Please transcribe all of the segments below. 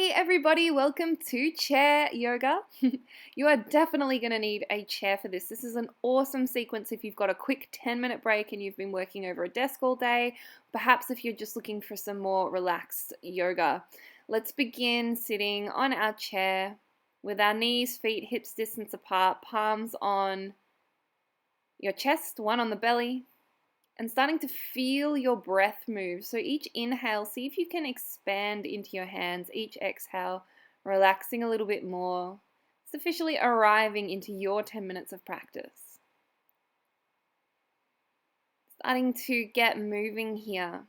Hey everybody, welcome to chair yoga. You are definitely going to need a chair for this. This is an awesome sequence if you've got a quick 10-minute break and you've been working over a desk all day, perhaps if you're just looking for some more relaxed yoga. Let's begin sitting on our chair with our knees, feet, hips distance apart, palms on your chest, one on the belly, and starting to feel your breath move. So each inhale, see if you can expand into your hands. Each exhale, relaxing a little bit more. It's officially arriving into your 10 minutes of practice. Starting to get moving here.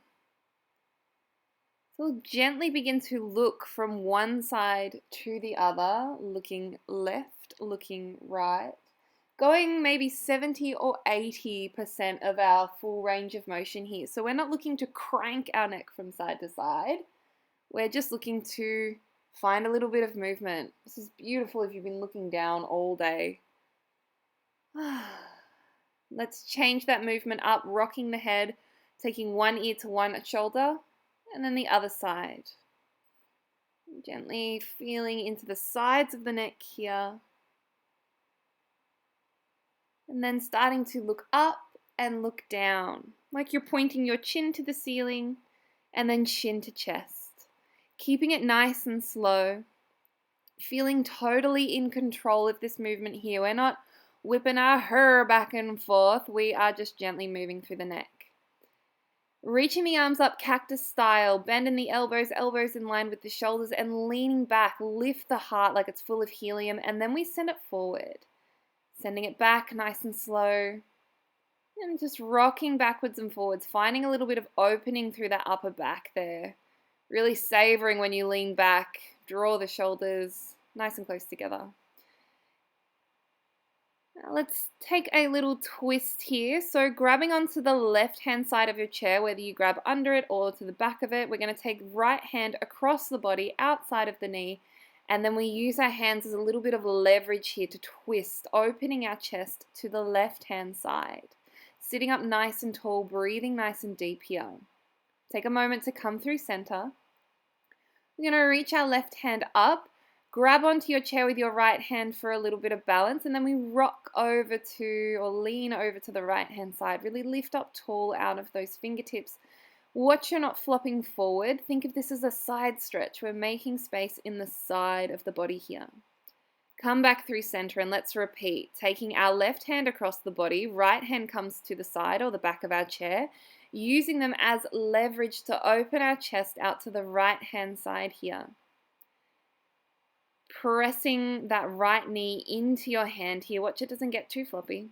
So we'll gently begin to look from one side to the other, looking left, looking right. Going maybe 70 or 80% of our full range of motion here. So we're not looking to crank our neck from side to side. We're just looking to find a little bit of movement. This is beautiful if you've been looking down all day. Let's change that movement up, rocking the head, taking one ear to one shoulder, and then the other side. Gently feeling into the sides of the neck here. And then starting to look up and look down, like you're pointing your chin to the ceiling and then chin to chest. Keeping it nice and slow, feeling totally in control of this movement here. We're not whipping our hair back and forth. We are just gently moving through the neck. Reaching the arms up cactus style, bending the elbows, elbows in line with the shoulders and leaning back. Lift the heart like it's full of helium and then we send it forward. Sending it back nice and slow and just rocking backwards and forwards, finding a little bit of opening through that upper back there. Really savoring when you lean back, draw the shoulders nice and close together. Now let's take a little twist here. So grabbing onto the left-hand side of your chair, whether you grab under it or to the back of it, we're going to take right hand across the body, outside of the knee, and then we use our hands as a little bit of leverage here to twist, opening our chest to the left-hand side. Sitting up nice and tall, breathing nice and deep here. Take a moment to come through center. We're going to reach our left hand up, grab onto your chair with your right hand for a little bit of balance, and then we rock over to or lean over to the right-hand side. Really lift up tall out of those fingertips. Watch you're not flopping forward. Think of this as a side stretch. We're making space in the side of the body here. Come back through center and let's repeat. Taking our left hand across the body, right hand comes to the side or the back of our chair, using them as leverage to open our chest out to the right hand side here. Pressing that right knee into your hand here. Watch it doesn't get too floppy.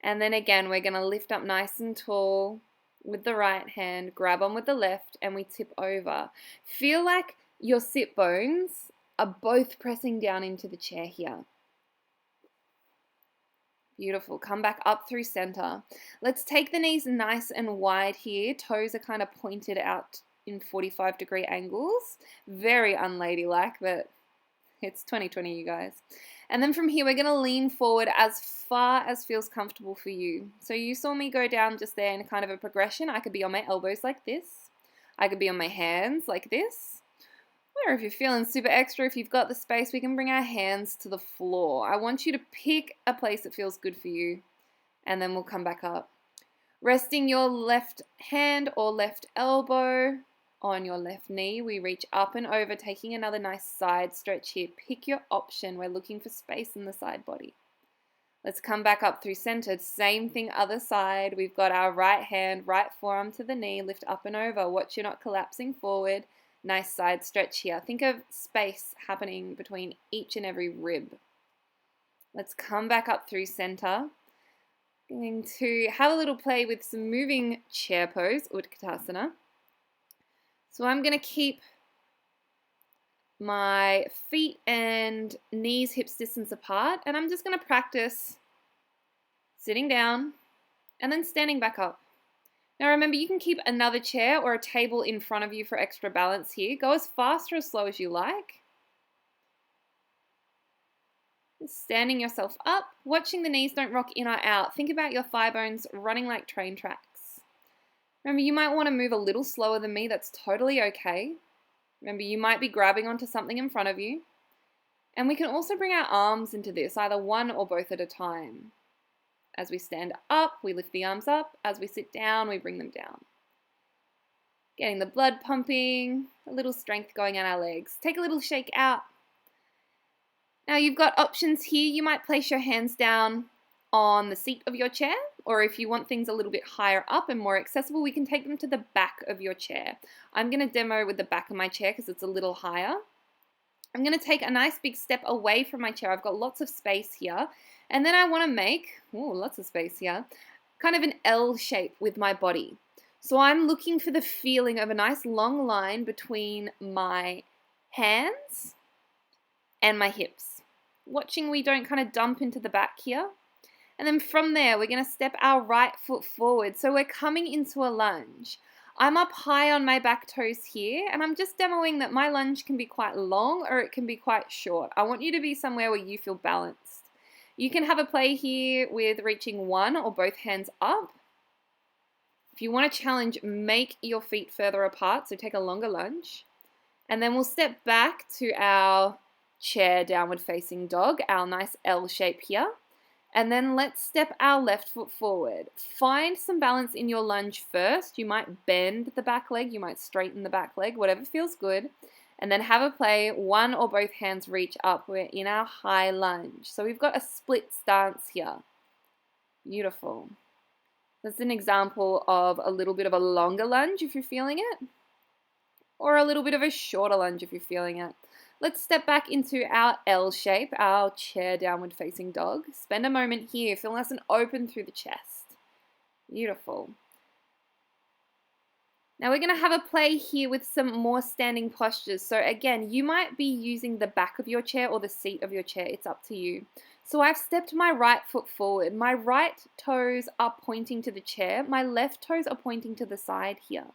And then again, we're going to lift up nice and tall with the right hand, grab on with the left, and we tip over. Feel like your sit bones are both pressing down into the chair here. Beautiful. Come back up through center. Let's take the knees nice and wide here. Toes are kind of pointed out in 45-degree angles. Very unladylike, but it's 2020, you guys. And then from here, we're going to lean forward as far as feels comfortable for you. So you saw me go down just there in kind of a progression. I could be on my elbows like this. I could be on my hands like this. Or if you're feeling super extra, if you've got the space, we can bring our hands to the floor. I want you to pick a place that feels good for you. And then we'll come back up. Resting your left hand or left elbow on your left knee, we reach up and over, taking another nice side stretch here. Pick your option. We're looking for space in the side body. Let's come back up through center. Same thing, other side. We've got our right hand, right forearm to the knee, lift up and over. Watch you're not collapsing forward. Nice side stretch here. Think of space happening between each and every rib. Let's come back up through center. Going to have a little play with some moving chair pose, Utkatasana. So I'm going to keep my feet and knees hips distance apart, and I'm just going to practice sitting down and then standing back up. Now remember, you can keep another chair or a table in front of you for extra balance here. Go as fast or as slow as you like. Standing yourself up, watching the knees don't rock in or out. Think about your thigh bones running like train tracks. Remember, you might want to move a little slower than me. That's totally okay. Remember, you might be grabbing onto something in front of you. And we can also bring our arms into this, either one or both at a time. As we stand up, we lift the arms up. As we sit down, we bring them down. Getting the blood pumping, a little strength going on our legs. Take a little shake out. Now you've got options here. You might place your hands down on the seat of your chair, or if you want things a little bit higher up and more accessible, we can take them to the back of your chair. I'm going to demo with the back of my chair because it's a little higher. I'm going to take a nice big step away from my chair. I've got lots of space here. And then I want to make, lots of space here, kind of an L shape with my body. So I'm looking for the feeling of a nice long line between my hands and my hips. Watching we don't kind of dump into the back here. And then from there, we're going to step our right foot forward. So we're coming into a lunge. I'm up high on my back toes here, and I'm just demoing that my lunge can be quite long or it can be quite short. I want you to be somewhere where you feel balanced. You can have a play here with reaching one or both hands up. If you want to challenge, make your feet further apart, so take a longer lunge. And then we'll step back to our chair downward facing dog, our nice L shape here. And then let's step our left foot forward. Find some balance in your lunge first. You might bend the back leg, you might straighten the back leg, whatever feels good. And then have a play, one or both hands reach up. We're in our high lunge. So we've got a split stance here. Beautiful. That's an example of a little bit of a longer lunge if you're feeling it, or a little bit of a shorter lunge if you're feeling it. Let's step back into our L shape, our chair downward facing dog. Spend a moment here. Feel nice and open through the chest. Beautiful. Now we're going to have a play here with some more standing postures. So again, you might be using the back of your chair or the seat of your chair. It's up to you. So I've stepped my right foot forward. My right toes are pointing to the chair. My left toes are pointing to the side here.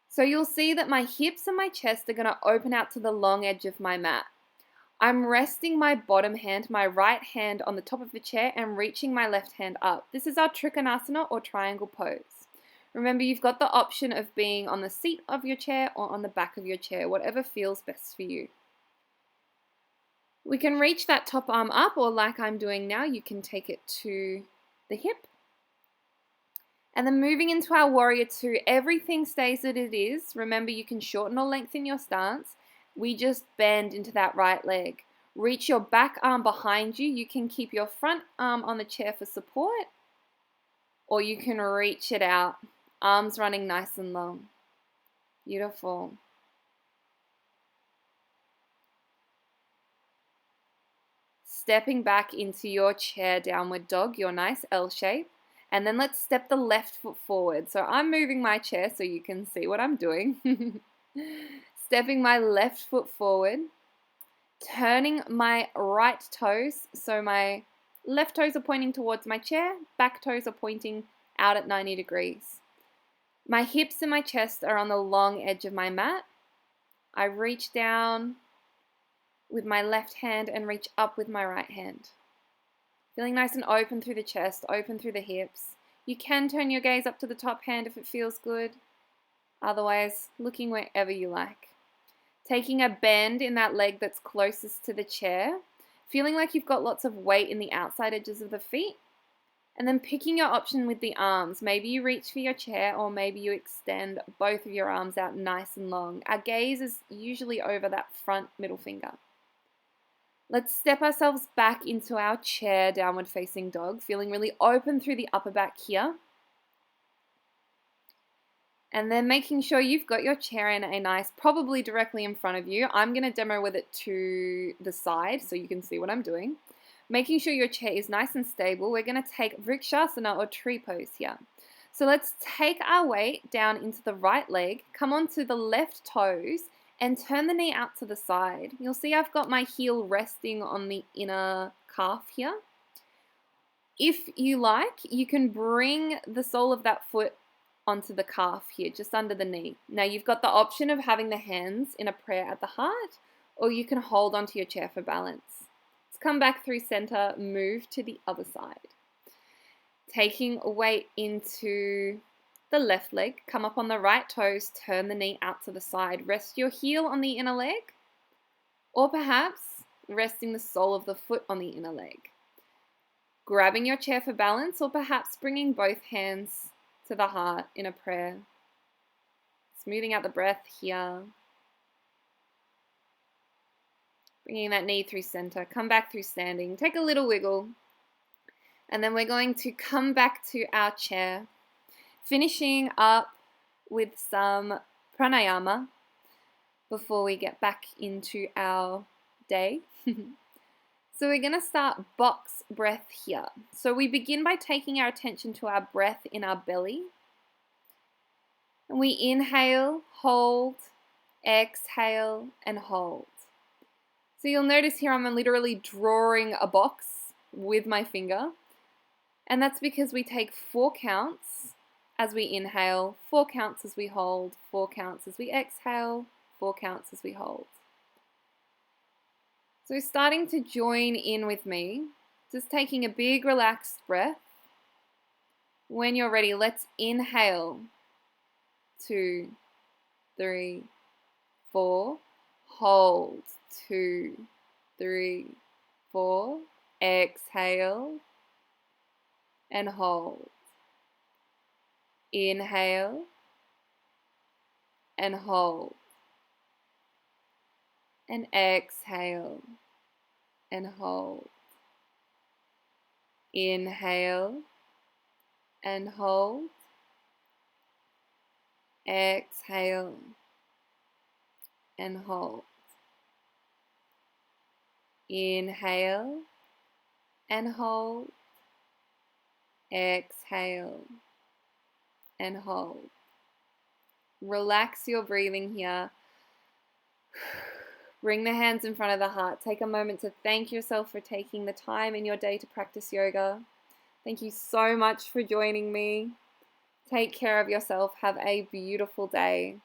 So you'll see that my hips and my chest are going to open out to the long edge of my mat. I'm resting my bottom hand, my right hand on the top of the chair and reaching my left hand up. This is our Trikonasana or triangle pose. Remember, you've got the option of being on the seat of your chair or on the back of your chair, whatever feels best for you. We can reach that top arm up, or like I'm doing now, you can take it to the hip. And then moving into our warrior two, everything stays as it is. Remember, you can shorten or lengthen your stance. We just bend into that right leg. Reach your back arm behind you. You can keep your front arm on the chair for support, or you can reach it out, arms running nice and long. Beautiful. Stepping back into your chair downward dog, your nice L shape. And then let's step the left foot forward. So I'm moving my chair so you can see what I'm doing. Stepping my left foot forward. Turning my right toes. So my left toes are pointing towards my chair. Back toes are pointing out at 90 degrees. My hips and my chest are on the long edge of my mat. I reach down with my left hand and reach up with my right hand. Feeling nice and open through the chest, open through the hips. You can turn your gaze up to the top hand if it feels good. Otherwise, looking wherever you like. Taking a bend in that leg that's closest to the chair. Feeling like you've got lots of weight in the outside edges of the feet. And then picking your option with the arms. Maybe you reach for your chair, or maybe you extend both of your arms out nice and long. Our gaze is usually over that front middle finger. Let's step ourselves back into our chair downward facing dog, feeling really open through the upper back here. And then making sure you've got your chair in a nice, probably directly in front of you. I'm going to demo with it to the side so you can see what I'm doing. Making sure your chair is nice and stable, we're going to take Vrikshasana or tree pose here. So let's take our weight down into the right leg, come onto the left toes, and turn the knee out to the side. You'll see I've got my heel resting on the inner calf here. If you like, you can bring the sole of that foot onto the calf here, just under the knee. Now you've got the option of having the hands in a prayer at the heart, or you can hold onto your chair for balance. Let's come back through center, move to the other side. Taking weight into the left leg, come up on the right toes, turn the knee out to the side. Rest your heel on the inner leg, or perhaps resting the sole of the foot on the inner leg. Grabbing your chair for balance, or perhaps bringing both hands to the heart in a prayer. Smoothing out the breath here. Bringing that knee through center. Come back through standing. Take a little wiggle. And then we're going to come back to our chair, finishing up with some pranayama before we get back into our day. So we're going to start box breath here. So we begin by taking our attention to our breath in our belly. And we inhale, hold, exhale, and hold. So you'll notice here I'm literally drawing a box with my finger. And that's because we take 4 counts as we inhale, 4 counts as we hold, 4 counts as we exhale, 4 counts as we hold. So starting to join in with me, just taking a big relaxed breath. When you're ready, let's inhale. 2, 3, 4. Hold. 2, 3, 4. Exhale. And hold. Inhale. And hold. And exhale. And hold. Inhale. And hold. Exhale. And hold. Inhale. And hold. Exhale. And hold. Relax your breathing here. Bring the hands in front of the heart. Take a moment to thank yourself for taking the time in your day to practice yoga. Thank you so much for joining me. Take care of yourself. Have a beautiful day.